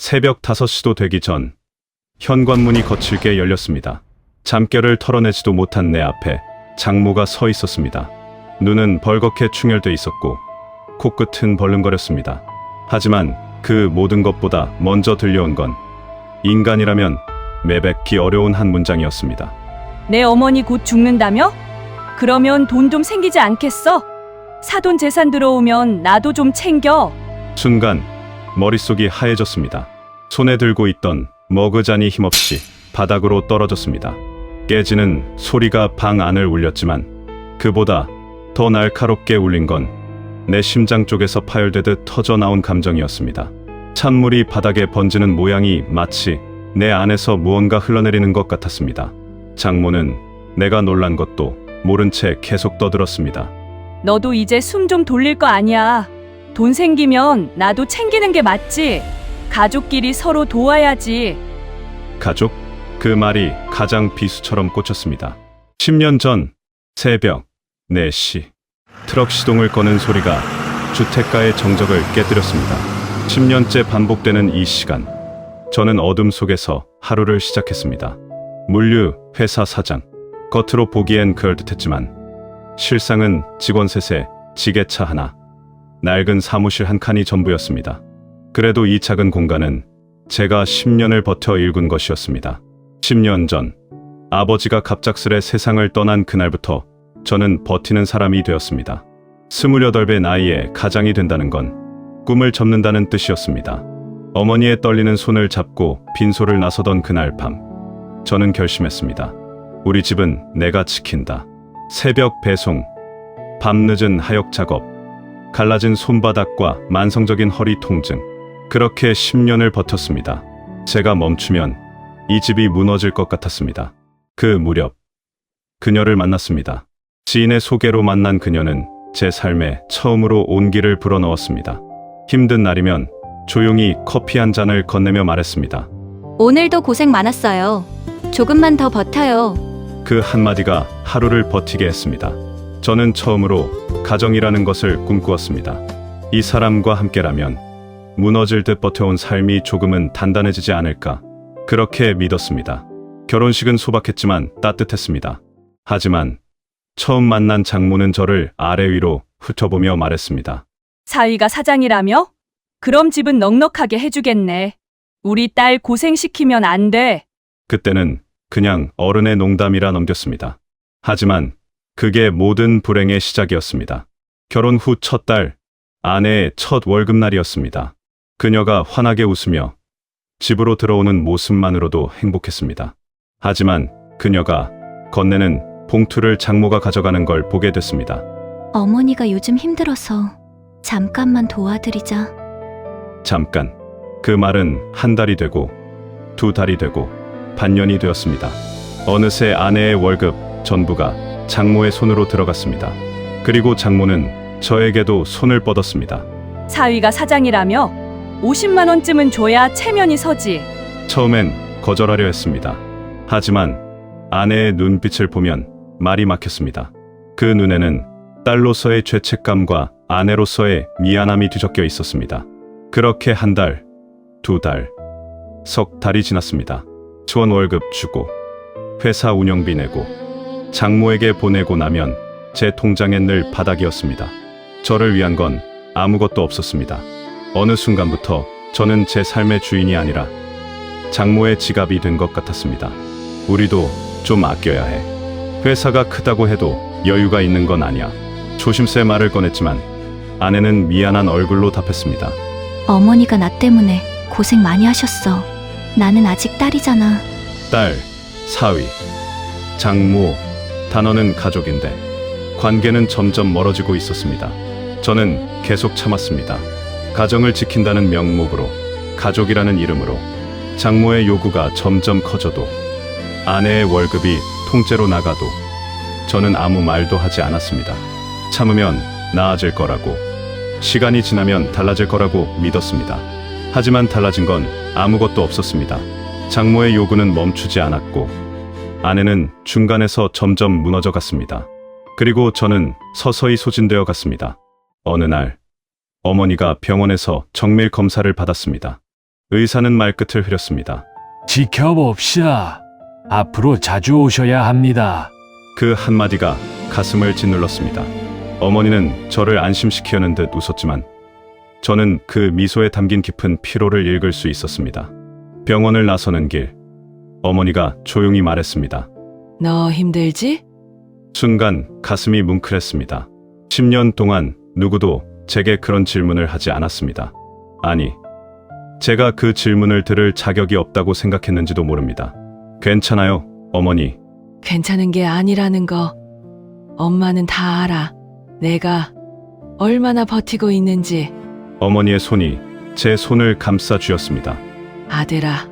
새벽 5시도 되기 전 현관문이 거칠게 열렸습니다. 잠결을 털어내지도 못한 내 앞에 장모가 서 있었습니다. 눈은 벌겋게 충혈돼 있었고 코끝은 벌렁거렸습니다. 하지만 그 모든 것보다 먼저 들려온 건 인간이라면 매뱉기 어려운 한 문장이었습니다. 내 어머니 곧 죽는다며? 그러면 돈 좀 생기지 않겠어? 사돈 재산 들어오면 나도 좀 챙겨. 순간 머릿속이 하얘졌습니다. 손에 들고 있던 머그잔이 힘없이 바닥으로 떨어졌습니다. 깨지는 소리가 방 안을 울렸지만 그보다 더 날카롭게 울린 건 내 심장 쪽에서 파열되듯 터져나온 감정이었습니다. 찬물이 바닥에 번지는 모양이 마치 내 안에서 무언가 흘러내리는 것 같았습니다. 장모는 내가 놀란 것도 모른 채 계속 떠들었습니다. 너도 이제 숨 좀 돌릴 거 아니야. 돈 생기면 나도 챙기는 게 맞지. 가족끼리 서로 도와야지. 가족? 그 말이 가장 비수처럼 꽂혔습니다. 10년 전 새벽 4시 트럭 시동을 거는 소리가 주택가의 정적을 깨뜨렸습니다. 10년째 반복되는 이 시간, 저는 어둠 속에서 하루를 시작했습니다. 물류 회사 사장, 겉으로 보기엔 그럴듯했지만 실상은 직원 셋에 지게차 하나, 낡은 사무실 한 칸이 전부였습니다. 그래도 이 작은 공간은 제가 10년을 버텨 일군 것이었습니다. 10년 전 아버지가 갑작스레 세상을 떠난 그날부터 저는 버티는 사람이 되었습니다. 28배 나이에 가장이 된다는 건 꿈을 접는다는 뜻이었습니다. 어머니의 떨리는 손을 잡고 빈소를 나서던 그날 밤, 저는 결심했습니다. 우리 집은 내가 지킨다. 새벽 배송, 밤늦은 하역 작업, 갈라진 손바닥과 만성적인 허리 통증. 그렇게 10년을 버텼습니다. 제가 멈추면 이 집이 무너질 것 같았습니다. 그 무렵 그녀를 만났습니다. 지인의 소개로 만난 그녀는 제 삶에 처음으로 온기를 불어넣었습니다. 힘든 날이면 조용히 커피 한 잔을 건네며 말했습니다. 오늘도 고생 많았어요. 조금만 더 버텨요. 그 한마디가 하루를 버티게 했습니다. 저는 처음으로 가정이라는 것을 꿈꾸었습니다. 이 사람과 함께라면 무너질 듯 버텨온 삶이 조금은 단단해지지 않을까, 그렇게 믿었습니다. 결혼식은 소박했지만 따뜻했습니다. 하지만 처음 만난 장모는 저를 아래 위로 훑어보며 말했습니다. 사위가 사장이라며? 그럼 집은 넉넉하게 해주겠네. 우리 딸 고생시키면 안 돼. 그때는 그냥 어른의 농담이라 넘겼습니다. 하지만 그게 모든 불행의 시작이었습니다. 결혼 후 첫 달, 아내의 첫 월급날이었습니다. 그녀가 환하게 웃으며 집으로 들어오는 모습만으로도 행복했습니다. 하지만 그녀가 건네는 봉투를 장모가 가져가는 걸 보게 됐습니다. 어머니가 요즘 힘들어서 잠깐만 도와드리자. 잠깐. 그 말은 한 달이 되고 2달이 되고 반년이 되었습니다. 어느새 아내의 월급 전부가 장모의 손으로 들어갔습니다. 그리고 장모는 저에게도 손을 뻗었습니다. 사위가 사장이라며? 50만 원쯤은 줘야 체면이 서지. 처음엔 거절하려 했습니다. 하지만 아내의 눈빛을 보면 말이 막혔습니다. 그 눈에는 딸로서의 죄책감과 아내로서의 미안함이 뒤섞여 있었습니다. 그렇게 한 달, 2달, 석 달이 지났습니다. 수원 월급 주고 회사 운영비 내고 장모에게 보내고 나면 제 통장엔 늘 바닥이었습니다. 저를 위한 건 아무것도 없었습니다. 어느 순간부터 저는 제 삶의 주인이 아니라 장모의 지갑이 된 것 같았습니다. 우리도 좀 아껴야 해. 회사가 크다고 해도 여유가 있는 건 아니야. 조심스레 말을 꺼냈지만 아내는 미안한 얼굴로 답했습니다. 어머니가 나 때문에 고생 많이 하셨어. 나는 아직 딸이잖아. 딸, 사위, 장모, 단어는 가족인데 관계는 점점 멀어지고 있었습니다. 저는 계속 참았습니다. 가정을 지킨다는 명목으로, 가족이라는 이름으로. 장모의 요구가 점점 커져도, 아내의 월급이 통째로 나가도 저는 아무 말도 하지 않았습니다. 참으면 나아질 거라고, 시간이 지나면 달라질 거라고 믿었습니다. 하지만 달라진 건 아무것도 없었습니다. 장모의 요구는 멈추지 않았고 아내는 중간에서 점점 무너져 갔습니다. 그리고 저는 서서히 소진되어 갔습니다. 어느 날 어머니가 병원에서 정밀 검사를 받았습니다. 의사는 말끝을 흐렸습니다. 지켜봅시다. 앞으로 자주 오셔야 합니다. 그 한마디가 가슴을 짓눌렀습니다. 어머니는 저를 안심시키려는 듯 웃었지만 저는 그 미소에 담긴 깊은 피로를 읽을 수 있었습니다. 병원을 나서는 길, 어머니가 조용히 말했습니다. 너 힘들지? 순간 가슴이 뭉클했습니다. 10년 동안 누구도 제게 그런 질문을 하지 않았습니다. 아니, 제가 그 질문을 들을 자격이 없다고 생각했는지도 모릅니다. 괜찮아요, 어머니. 괜찮은 게 아니라는 거 엄마는 다 알아. 내가 얼마나 버티고 있는지. 어머니의 손이 제 손을 감싸 쥐었습니다. 아들아,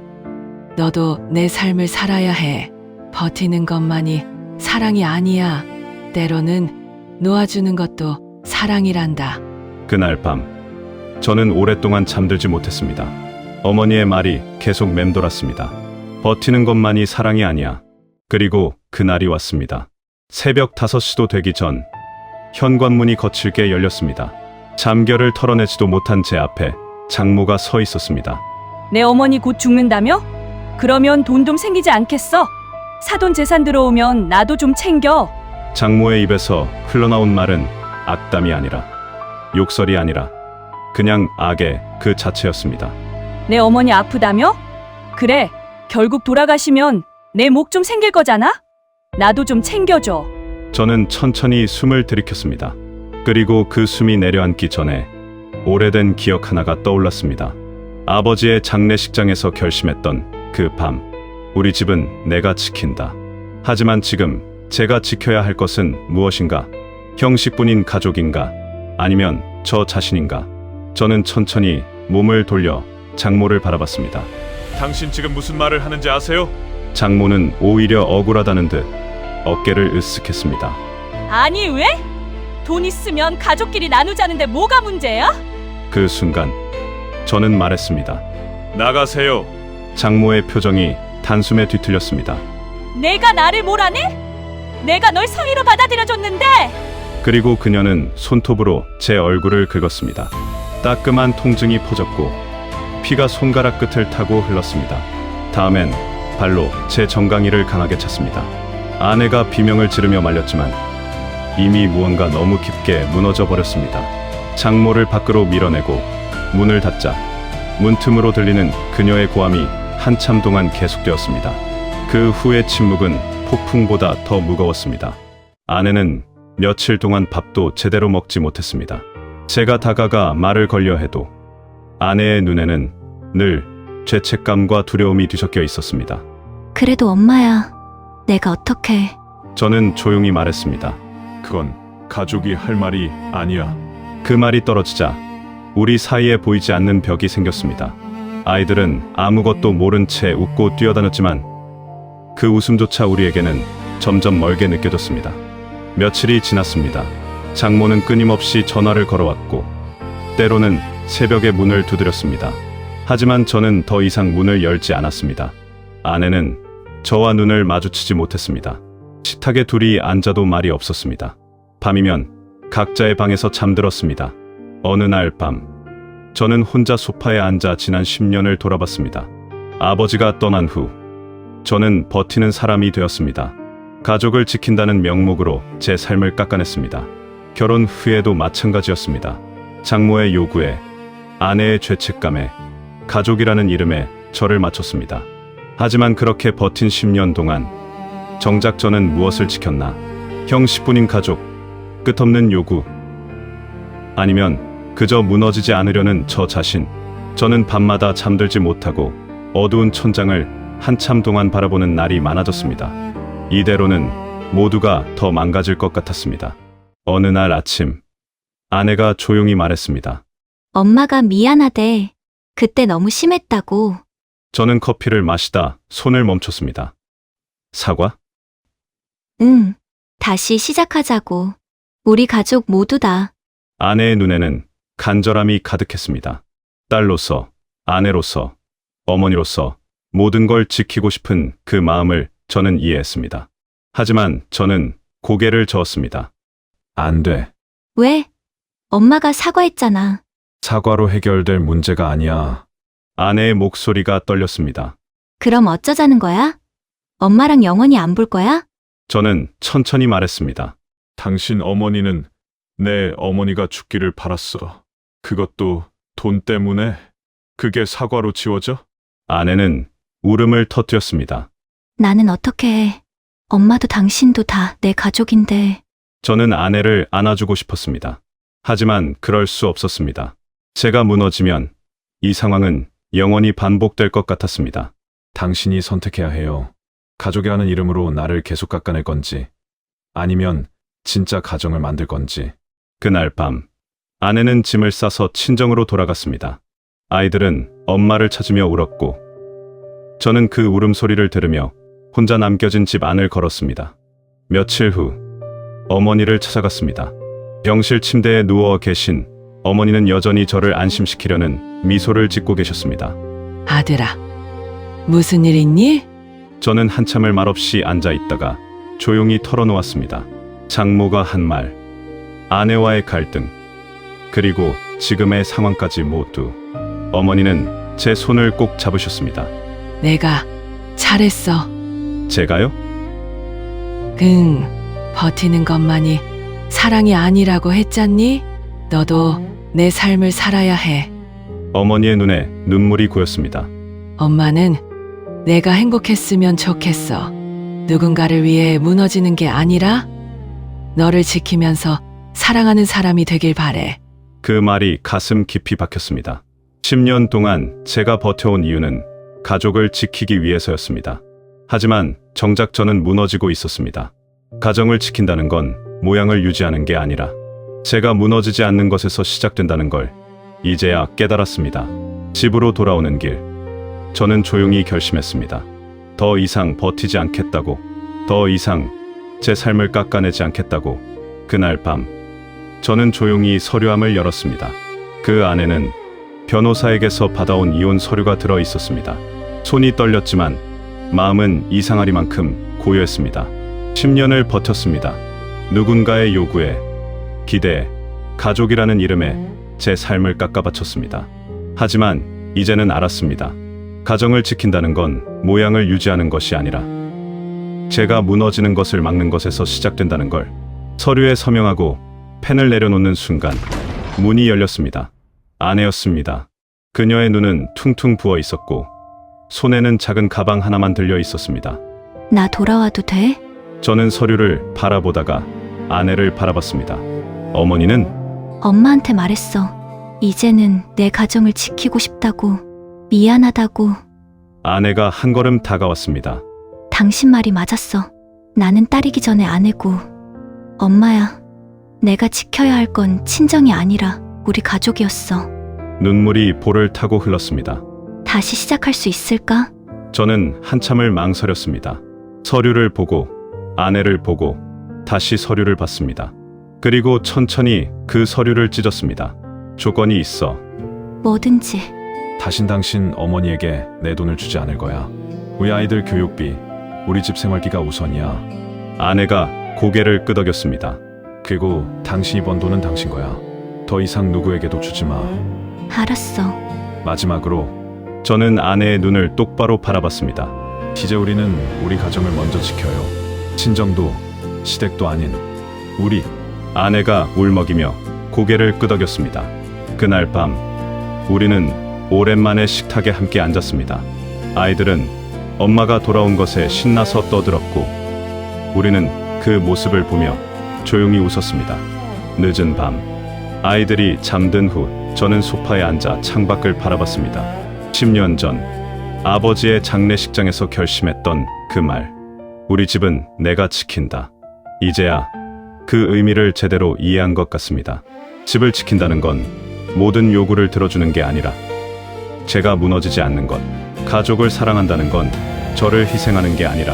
너도 내 삶을 살아야 해. 버티는 것만이 사랑이 아니야. 때로는 놓아주는 것도 사랑이란다. 그날 밤, 저는 오랫동안 잠들지 못했습니다. 어머니의 말이 계속 맴돌았습니다. 버티는 것만이 사랑이 아니야. 그리고 그날이 왔습니다. 새벽 5시도 되기 전 현관문이 거칠게 열렸습니다. 잠결을 털어내지도 못한 제 앞에 장모가 서 있었습니다. 내 어머니 곧 죽는다며? 그러면 돈 좀 생기지 않겠어? 사돈 재산 들어오면 나도 좀 챙겨. 장모의 입에서 흘러나온 말은 악담이 아니라, 욕설이 아니라 그냥 악의 그 자체였습니다. 내 어머니 아프다며? 그래, 결국 돌아가시면 내 목 좀 생길 거잖아? 나도 좀 챙겨줘. 저는 천천히 숨을 들이켰습니다. 그리고 그 숨이 내려앉기 전에 오래된 기억 하나가 떠올랐습니다. 아버지의 장례식장에서 결심했던 그 밤, 우리 집은 내가 지킨다. 하지만 지금 제가 지켜야 할 것은 무엇인가? 형식뿐인 가족인가? 아니면 저 자신인가? 저는 천천히 몸을 돌려 장모를 바라봤습니다. 당신 지금 무슨 말을 하는지 아세요? 장모는 오히려 억울하다는 듯 어깨를 으쓱했습니다. 아니 왜? 돈 있으면 가족끼리 나누자는데 뭐가 문제야? 그 순간 저는 말했습니다. 나가세요. 장모의 표정이 단숨에 뒤틀렸습니다. 내가 나를 몰아내? 내가 널 성의로 받아들여줬는데. 그리고 그녀는 손톱으로 제 얼굴을 긁었습니다. 따끔한 통증이 퍼졌고 피가 손가락 끝을 타고 흘렀습니다. 다음엔 발로 제 정강이를 강하게 찼습니다. 아내가 비명을 지르며 말렸지만 이미 무언가 너무 깊게 무너져 버렸습니다. 장모를 밖으로 밀어내고 문을 닫자 문틈으로 들리는 그녀의 고함이 한참 동안 계속되었습니다. 그 후의 침묵은 폭풍보다 더 무거웠습니다. 아내는 며칠 동안 밥도 제대로 먹지 못했습니다. 제가 다가가 말을 걸려 해도 아내의 눈에는 늘 죄책감과 두려움이 뒤섞여 있었습니다. 그래도 엄마야, 내가 어떻게... 저는 조용히 말했습니다. 그건 가족이 할 말이 아니야. 그 말이 떨어지자 우리 사이에 보이지 않는 벽이 생겼습니다. 아이들은 아무것도 모른 채 웃고 뛰어다녔지만 그 웃음조차 우리에게는 점점 멀게 느껴졌습니다. 며칠이 지났습니다. 장모는 끊임없이 전화를 걸어왔고 때로는 새벽에 문을 두드렸습니다. 하지만 저는 더 이상 문을 열지 않았습니다. 아내는 저와 눈을 마주치지 못했습니다. 식탁에 둘이 앉아도 말이 없었습니다. 밤이면 각자의 방에서 잠들었습니다. 어느 날 밤, 저는 혼자 소파에 앉아 지난 10년을 돌아봤습니다. 아버지가 떠난 후 저는 버티는 사람이 되었습니다. 가족을 지킨다는 명목으로 제 삶을 깎아냈습니다. 결혼 후에도 마찬가지였습니다. 장모의 요구에, 아내의 죄책감에, 가족이라는 이름에 저를 맞췄습니다. 하지만 그렇게 버틴 10년 동안 정작 저는 무엇을 지켰나? 형식뿐인 가족, 끝없는 요구, 아니면 그저 무너지지 않으려는 저 자신. 저는 밤마다 잠들지 못하고 어두운 천장을 한참 동안 바라보는 날이 많아졌습니다. 이대로는 모두가 더 망가질 것 같았습니다. 어느 날 아침, 아내가 조용히 말했습니다. 엄마가 미안하대. 그때 너무 심했다고. 저는 커피를 마시다 손을 멈췄습니다. 사과? 응, 다시 시작하자고. 우리 가족 모두 다. 아내의 눈에는 간절함이 가득했습니다. 딸로서, 아내로서, 어머니로서 모든 걸 지키고 싶은 그 마음을 저는 이해했습니다. 하지만 저는 고개를 저었습니다. 안 돼. 왜? 엄마가 사과했잖아. 사과로 해결될 문제가 아니야. 아내의 목소리가 떨렸습니다. 그럼 어쩌자는 거야? 엄마랑 영원히 안 볼 거야? 저는 천천히 말했습니다. 당신 어머니는 내 어머니가 죽기를 바랐어. 그것도 돈 때문에? 그게 사과로 지워져? 아내는 울음을 터뜨렸습니다. 나는 어떻게 해. 엄마도 당신도 다 내 가족인데. 저는 아내를 안아주고 싶었습니다. 하지만 그럴 수 없었습니다. 제가 무너지면 이 상황은 영원히 반복될 것 같았습니다. 당신이 선택해야 해요. 가족이라는 이름으로 나를 계속 깎아낼 건지, 아니면 진짜 가정을 만들 건지. 그날 밤, 아내는 짐을 싸서 친정으로 돌아갔습니다. 아이들은 엄마를 찾으며 울었고, 저는 그 울음소리를 들으며 혼자 남겨진 집 안을 걸었습니다. 며칠 후, 어머니를 찾아갔습니다. 병실 침대에 누워 계신 어머니는 여전히 저를 안심시키려는 미소를 짓고 계셨습니다. 아들아, 무슨 일 있니? 저는 한참을 말없이 앉아 있다가 조용히 털어놓았습니다. 장모가 한 말, 아내와의 갈등, 그리고 지금의 상황까지 모두. 어머니는 제 손을 꼭 잡으셨습니다. 내가 잘했어. 제가요? 버티는 것만이 사랑이 아니라고 했잖니? 너도 내 삶을 살아야 해. 어머니의 눈에 눈물이 고였습니다. 엄마는 내가 행복했으면 좋겠어. 누군가를 위해 무너지는 게 아니라 너를 지키면서 사랑하는 사람이 되길 바래. 그 말이 가슴 깊이 박혔습니다. 10년 동안 제가 버텨온 이유는 가족을 지키기 위해서였습니다. 하지만 정작 저는 무너지고 있었습니다. 가정을 지킨다는 건 모양을 유지하는 게 아니라 제가 무너지지 않는 것에서 시작된다는 걸 이제야 깨달았습니다. 집으로 돌아오는 길, 저는 조용히 결심했습니다. 더 이상 버티지 않겠다고, 더 이상 제 삶을 깎아내지 않겠다고. 그날 밤, 저는 조용히 서류함을 열었습니다. 그 안에는 변호사에게서 받아온 이혼 서류가 들어 있었습니다. 손이 떨렸지만 마음은 이상하리만큼 고요했습니다. 10년을 버텼습니다. 누군가의 요구에, 기대에, 가족이라는 이름에 제 삶을 깎아바쳤습니다. 하지만 이제는 알았습니다. 가정을 지킨다는 건 모양을 유지하는 것이 아니라 제가 무너지는 것을 막는 것에서 시작된다는 걸. 서류에 서명하고 펜을 내려놓는 순간 문이 열렸습니다. 아내였습니다. 그녀의 눈은 퉁퉁 부어 있었고 손에는 작은 가방 하나만 들려 있었습니다. 나 돌아와도 돼? 저는 서류를 바라보다가 아내를 바라봤습니다. 어머니는 엄마한테 말했어. 이제는 내 가정을 지키고 싶다고. 미안하다고. 아내가 한 걸음 다가왔습니다. 당신 말이 맞았어. 나는 딸이기 전에 아내고. 엄마야. 내가 지켜야 할 건 친정이 아니라 우리 가족이었어. 눈물이 볼을 타고 흘렀습니다. 다시 시작할 수 있을까? 저는 한참을 망설였습니다. 서류를 보고 아내를 보고 다시 서류를 봤습니다. 그리고 천천히 그 서류를 찢었습니다. 조건이 있어. 뭐든지. 다신 당신 어머니에게 내 돈을 주지 않을 거야. 우리 아이들 교육비, 우리 집 생활비가 우선이야. 아내가 고개를 끄덕였습니다. 그리고 당신이 번 돈은 당신 거야. 더 이상 누구에게도 주지 마. 알았어. 마지막으로 저는 아내의 눈을 똑바로 바라봤습니다. 이제 우리는 우리 가정을 먼저 지켜요. 친정도 시댁도 아닌 우리. 아내가 울먹이며 고개를 끄덕였습니다. 그날 밤 우리는 오랜만에 식탁에 함께 앉았습니다. 아이들은 엄마가 돌아온 것에 신나서 떠들었고 우리는 그 모습을 보며 조용히 웃었습니다. 늦은 밤 아이들이 잠든 후 저는 소파에 앉아 창밖을 바라봤습니다. 10년 전 아버지의 장례식장에서 결심했던 그 말. 우리 집은 내가 지킨다. 이제야 그 의미를 제대로 이해한 것 같습니다. 집을 지킨다는 건 모든 요구를 들어주는 게 아니라 제가 무너지지 않는 것, 가족을 사랑한다는 건 저를 희생하는 게 아니라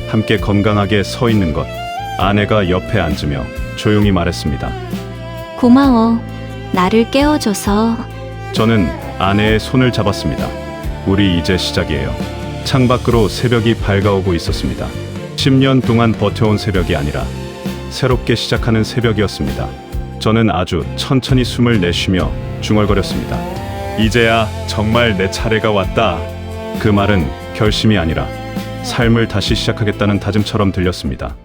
함께 건강하게 서 있는 것. 아내가 옆에 앉으며 조용히 말했습니다. 고마워. 나를 깨워줘서. 저는 아내의 손을 잡았습니다. 우리 이제 시작이에요. 창밖으로 새벽이 밝아오고 있었습니다. 10년 동안 버텨온 새벽이 아니라 새롭게 시작하는 새벽이었습니다. 저는 아주 천천히 숨을 내쉬며 중얼거렸습니다. 이제야 정말 내 차례가 왔다. 그 말은 결심이 아니라 삶을 다시 시작하겠다는 다짐처럼 들렸습니다.